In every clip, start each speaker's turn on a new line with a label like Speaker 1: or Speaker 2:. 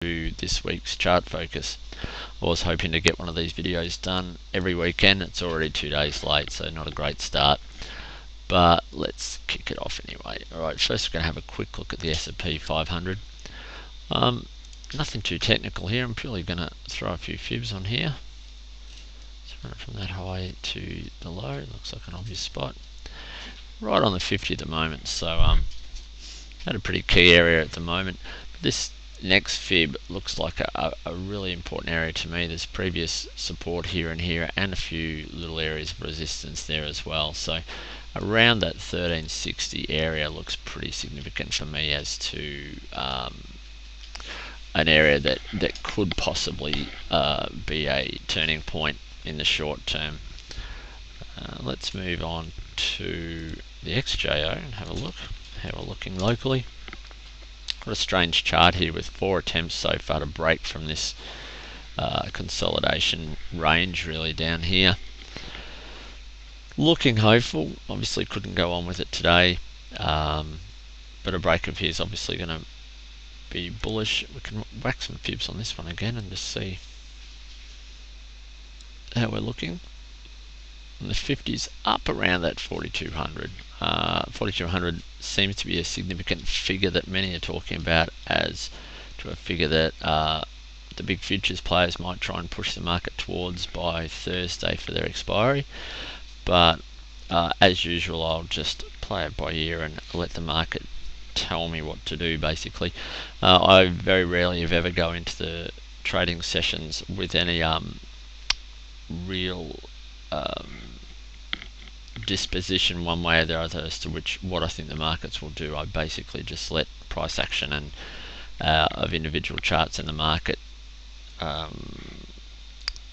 Speaker 1: to this week's chart focus. I was hoping to get one of these videos done every weekend. It's already 2 days late, so not a great start, but let's kick it off anyway. Alright, first we're going to have a quick look at the S&P 500. Nothing too technical here. I'm purely going to throw a few fibs on here. Let's run it from that high to the low. Looks like an obvious spot. Right on the 50 at the moment, so at a pretty key area at the moment. This next fib looks like a really important area to me. There's previous support here and here, and a few little areas of resistance there as well. So around that 1360 area looks pretty significant for me as to an area that could possibly be a turning point in the short term. Let's move on to the XJO and have a look how we're looking locally. Got a strange chart here with 4 attempts so far to break from this consolidation range really down here. Looking hopeful. Obviously couldn't go on with it today, but a break of here is obviously going to be bullish. We can whack some fibs on this one again and just see how we're looking. And the 50's up around that 4200. 4200 seems to be a significant figure that many are talking about as to a figure that the big futures players might try and push the market towards by Thursday for their expiry. But as usual, I'll just play it by ear and let the market tell me what to do, basically. I very rarely, if ever, go into the trading sessions with any real disposition one way or the other as to what I think the markets will do. I basically just let price action and of individual charts in the market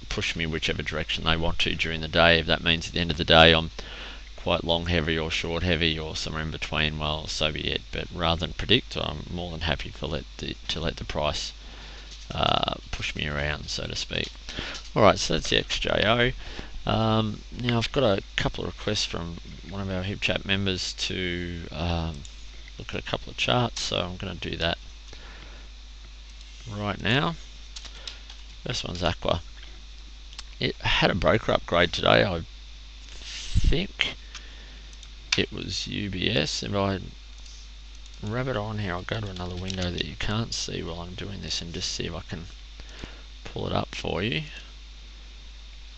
Speaker 1: push me whichever direction they want to during the day. If that means at the end of the day I'm quite long heavy or short heavy or somewhere in between, well, so be it. But rather than predict, I'm more than happy to let the price push me around, so to speak. Alright, so that's the XJO. Now I've got a couple of requests from one of our HipChat members to look at a couple of charts, so I'm going to do that right now. First one's Aqua. It had a broker upgrade today. I think it was UBS. If I rabbit on here, I'll go to another window that you can't see while I'm doing this and just see if I can pull it up for you.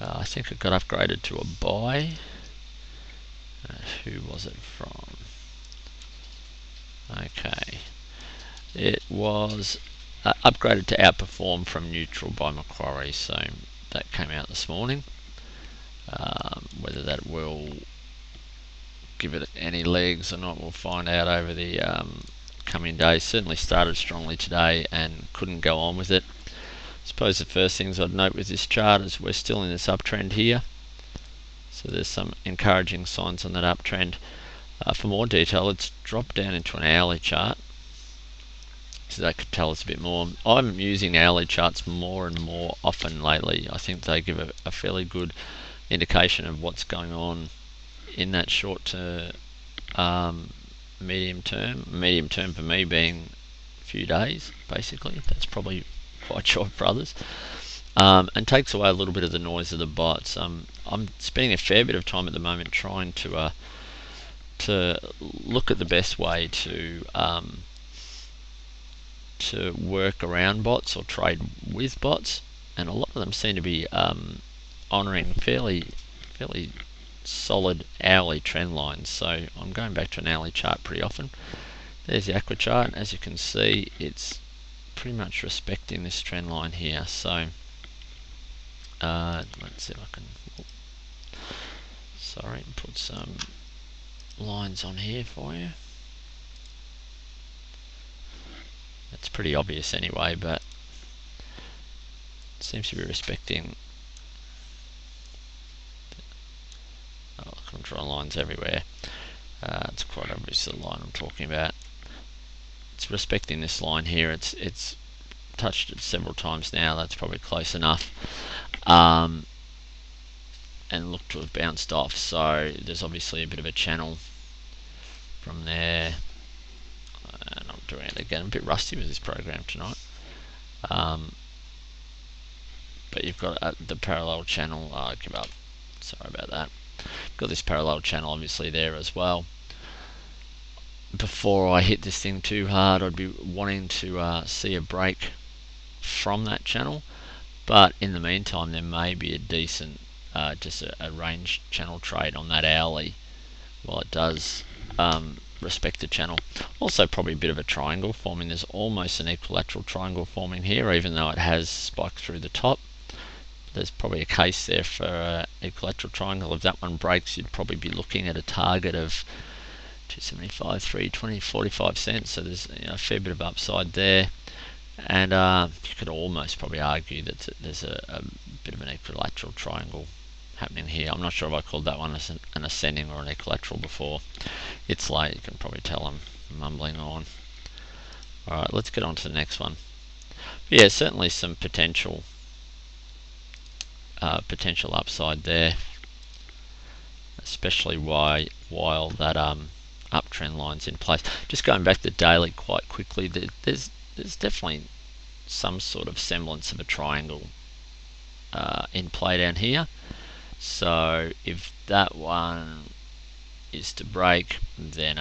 Speaker 1: I think it got upgraded to a buy. Who was it from? Okay. It was upgraded to outperform from neutral by Macquarie, so that came out this morning. Whether that will give it any legs or not, we'll find out over the coming days. Certainly started strongly today and couldn't go on with it. I suppose the first things I'd note with this chart is we're still in this uptrend here, so there's some encouraging signs on that uptrend. For more detail, let's drop down into an hourly chart so that could tell us a bit more. I'm using hourly charts more and more often lately. I think they give a fairly good indication of what's going on in that short to medium term. Medium term for me being a few days, basically. That's probably quite short for others, and takes away a little bit of the noise of the bots. I'm spending a fair bit of time at the moment trying to look at the best way to work around bots or trade with bots, and a lot of them seem to be honouring fairly solid hourly trend lines. So I'm going back to an hourly chart pretty often. There's the Aqua chart. As you can see, it's pretty much respecting this trend line here. So let's see if I can put some lines on here for you. It's pretty obvious anyway, but it seems to be respecting. Oh, I can draw lines everywhere. It's quite obvious the line I'm talking about. It's respecting this line here. It's touched it several times now. That's probably close enough, and looked to have bounced off. So there's obviously a bit of a channel from there. And I'm doing it again. I'm a bit rusty with this program tonight. But you've got the parallel channel. Give up. Sorry about that. Got this parallel channel obviously there as well. Before I hit this thing too hard, I'd be wanting to see a break from that channel. But in the meantime, there may be a decent, just a range channel trade on that hourly while it does respect the channel. Also probably a bit of a triangle forming. There's almost an equilateral triangle forming here, even though it has spiked through the top. There's probably a case there for an equilateral triangle. If that one breaks, you'd probably be looking at a target of 275, 320, 45 cents. So there's a fair bit of upside there. And you could almost probably argue that there's a bit of an equilateral triangle happening here. I'm not sure if I called that one an ascending or an equilateral before. It's late, you can probably tell I'm mumbling on. Alright, let's get on to the next one. But yeah, certainly some potential upside there, especially while that uptrend line's in place. Just going back to daily quite quickly, there's definitely some sort of semblance of a triangle in play down here. So if that one is to break, then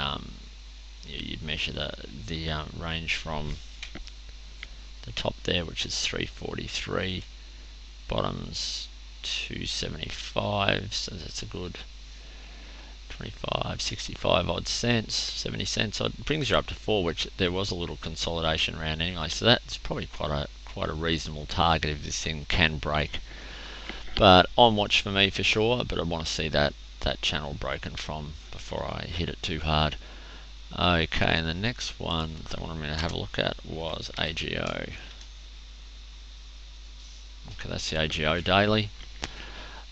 Speaker 1: you'd measure the range from the top there, which is 343, bottoms 275, so that's a good 25, 65 odd cents, 70 cents odd, brings you up to 4, which there was a little consolidation around anyway, so that's probably quite a reasonable target if this thing can break. But on watch for me for sure, but I want to see that channel broken from before I hit it too hard. Okay, and the next one that I wanted me to have a look at was AGO. Okay, that's the AGO daily.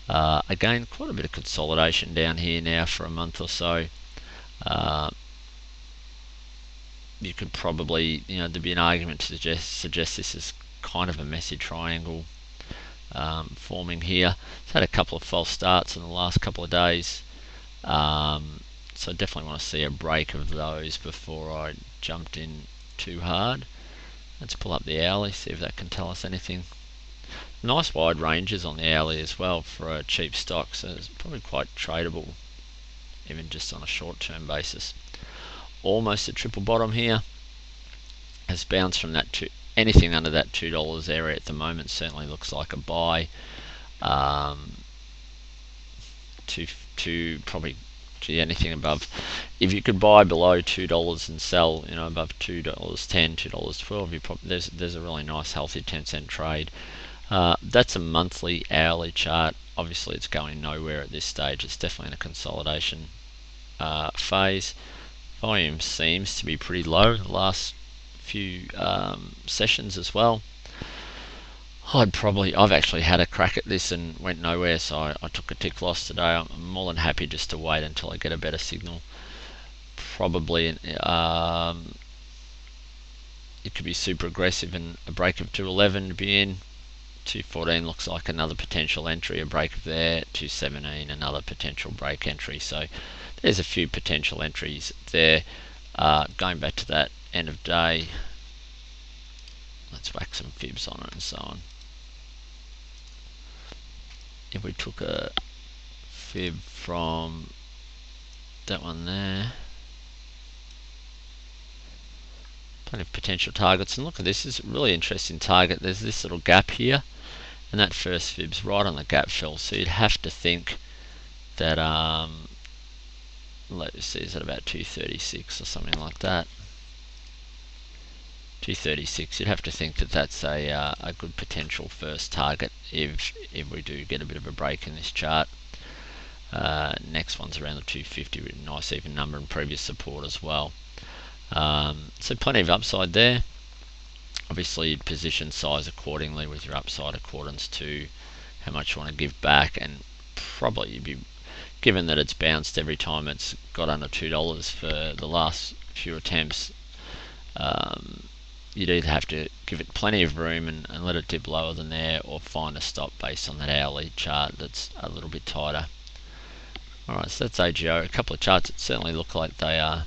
Speaker 1: Again, quite a bit of consolidation down here now for a month or so. You could probably, there'd be an argument to suggest this is kind of a messy triangle forming here. It's had a couple of false starts in the last couple of days, so I definitely want to see a break of those before I jumped in too hard. Let's pull up the hourly, see if that can tell us anything. Nice wide ranges on the hourly as well for a cheap stock, so it's probably quite tradable even just on a short-term basis. Almost a triple bottom here. Has bounced from that to anything under that $2 area at the moment. Certainly looks like a buy. To probably anything above. If you could buy below $2 and sell, above $2.10, $2.12, you probably there's a really nice healthy 10-cent trade. That's a monthly hourly chart. Obviously, it's going nowhere at this stage. It's definitely in a consolidation phase. Volume seems to be pretty low the last few sessions as well. I've actually had a crack at this and went nowhere, so I took a tick loss today. I'm more than happy just to wait until I get a better signal. Probably it could be super aggressive and a break of 211 to be in. 214 looks like another potential entry, a break of there. 217 another potential break entry. So there's a few potential entries there. Going back to that end of day, let's whack some fibs on it and so on. If we took a fib from that one there, plenty of potential targets, and look at this is a really interesting target. There's this little gap here, and that first fib's right on the gap fill, so you'd have to think that let's see, is it about 236 or something like that? 236. You'd have to think that that's a good potential first target if we do get a bit of a break in this chart. Next one's around the 250 with a nice even number and previous support as well. So plenty of upside there. Obviously, you'd position size accordingly with your upside accordance to how much you want to give back, and probably you'd be, given that it's bounced every time it's got under $2 for the last few attempts, you'd either have to give it plenty of room and let it dip lower than there, or find a stop based on that hourly chart that's a little bit tighter. Alright, so that's AGO. A couple of charts that certainly look like they're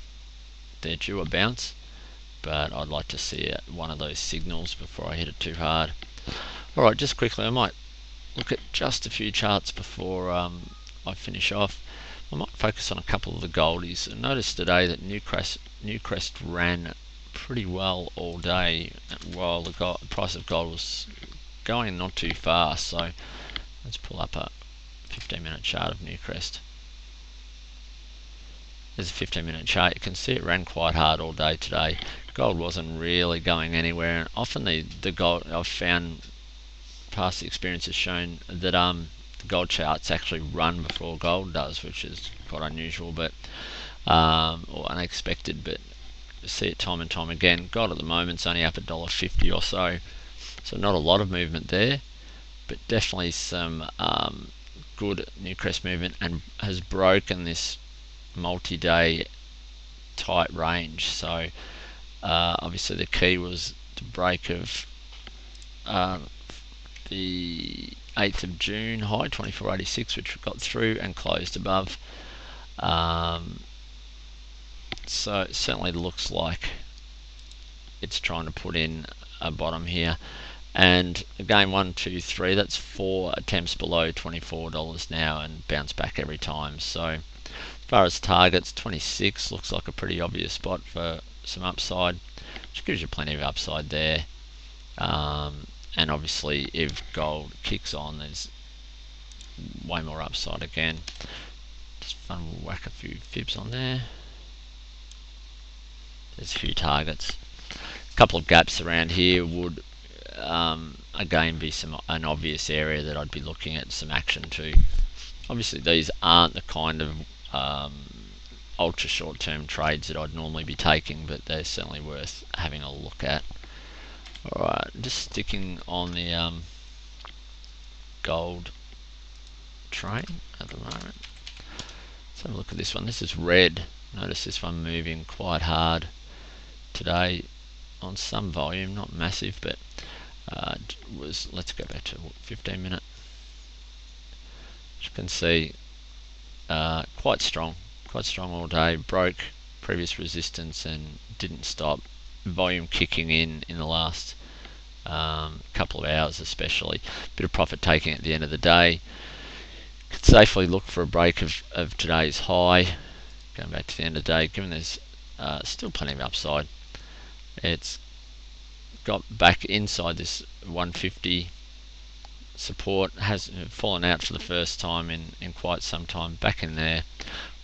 Speaker 1: due a bounce. but I'd like to see one of those signals before I hit it too hard. Alright, just quickly, I might look at just a few charts before I finish off. I might focus on a couple of the goldies. I noticed today that Newcrest ran pretty well all day while the price of gold was going not too fast. So let's pull up a 15-minute chart of Newcrest. There's a 15-minute chart. You can see it ran quite hard all day today. Gold wasn't really going anywhere, and often the gold, I've found past experience has shown that the gold charts actually run before gold does, which is quite unusual, but or unexpected, but see it time and time again. Gold at the moment's only up $1.50 or so, so not a lot of movement there, but definitely some good Newcrest movement, and has broken this multi-day tight range. So obviously the key was the break of the 8th of June high, 24.86, which we got through and closed above. So it certainly looks like it's trying to put in a bottom here. And again, 1, 2, 3, that's 4 attempts below $24 now, and bounce back every time. So as far as targets, 26 looks like a pretty obvious spot for some upside, which gives you plenty of upside there. And obviously if gold kicks on, there's way more upside again. Just fun, we'll whack a few fibs on there. There's a few targets. A couple of gaps around here would again be an obvious area that I'd be looking at some action to. Obviously these aren't the kind of ultra short term trades that I'd normally be taking, but they're certainly worth having a look at. Alright, just sticking on the gold train at the moment. Let's have a look at this one. This is red. Notice this one moving quite hard today on some volume, not massive, but let's go back to 15 minute. As you can see, quite strong all day. Broke previous resistance and didn't stop. Volume kicking in the last couple of hours, especially. Bit of profit taking at the end of the day. Could safely look for a break of today's high. Going back to the end of the day, given there's still plenty of upside. It's got back inside this 150 support, has fallen out for the first time in quite some time, back in there.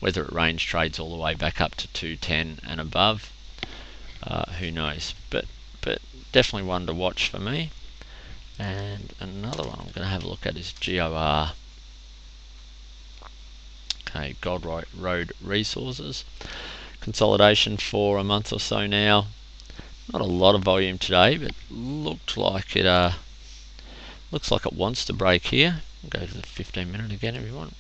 Speaker 1: Whether it range trades all the way back up to 210 and above, who knows, but definitely one to watch for me. And another one I'm going to have a look at is GOR. Okay, Gold Road Resources. Consolidation for a month or so now. Not a lot of volume today, but looks like it wants to break here. I'll go to the 15 minute again if you want.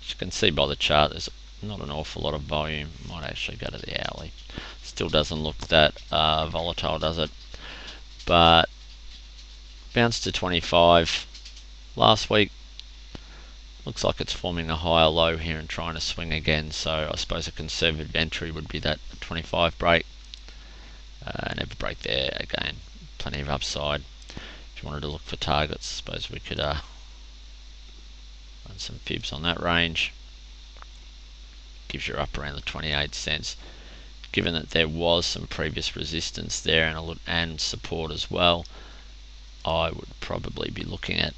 Speaker 1: As you can see by the chart, there's not an awful lot of volume. Might actually go to the hourly. Still doesn't look that volatile, does it? But bounced to 25 last week. Looks like it's forming a higher low here and trying to swing again. So I suppose a conservative entry would be that 25 break. Never break there again. Plenty of upside. If you wanted to look for targets, I suppose we could run some fibs on that range. Gives you up around the 28 cents. Given that there was some previous resistance there and support as well, I would probably be looking at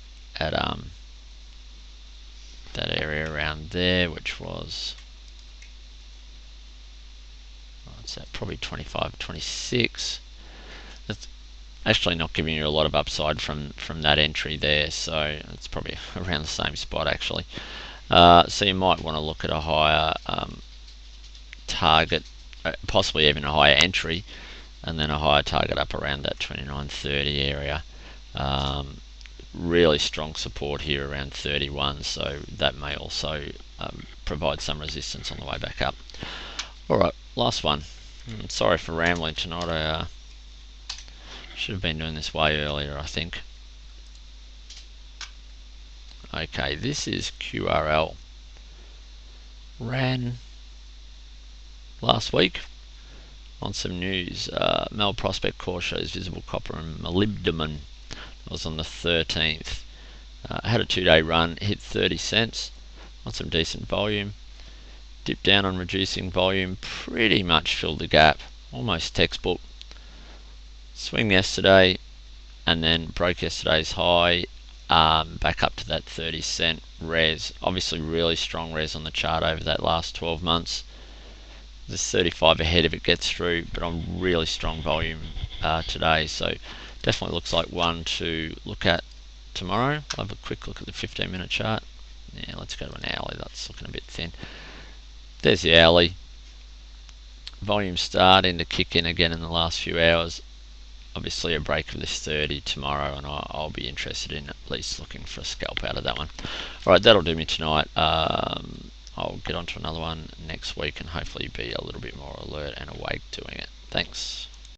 Speaker 1: that area around there, which was, what's that, probably 25, 26. That's actually not giving you a lot of upside from that entry there, so it's probably around the same spot actually. So you might want to look at a higher target, possibly even a higher entry, and then a higher target up around that 29.30 area. Really strong support here around 31, so that may also provide some resistance on the way back up. Alright, last one. Sorry for rambling tonight. I should have been doing this way earlier, I think. Okay, this is QRL. Ran last week. On some news, Mel Prospect Core shows visible copper and molybdenum. It was on the 13th. Had a 2-day run, hit 30 cents on some decent volume. Dipped down on reducing volume, pretty much filled the gap, almost textbook. Swing yesterday, and then broke yesterday's high, back up to that 30-cent res. Obviously really strong res on the chart over that last 12 months. There's 35 ahead if it gets through, but on really strong volume today, so definitely looks like one to look at tomorrow. I'll have a quick look at the 15-minute chart. Yeah, let's go to an hourly. That's looking a bit thin. There's the hourly. Volume starting to kick in again in the last few hours. Obviously a break of this 30 tomorrow, and I'll be interested in at least looking for a scalp out of that one. Alright, that'll do me tonight. I'll get on to another one next week and hopefully be a little bit more alert and awake doing it. Thanks.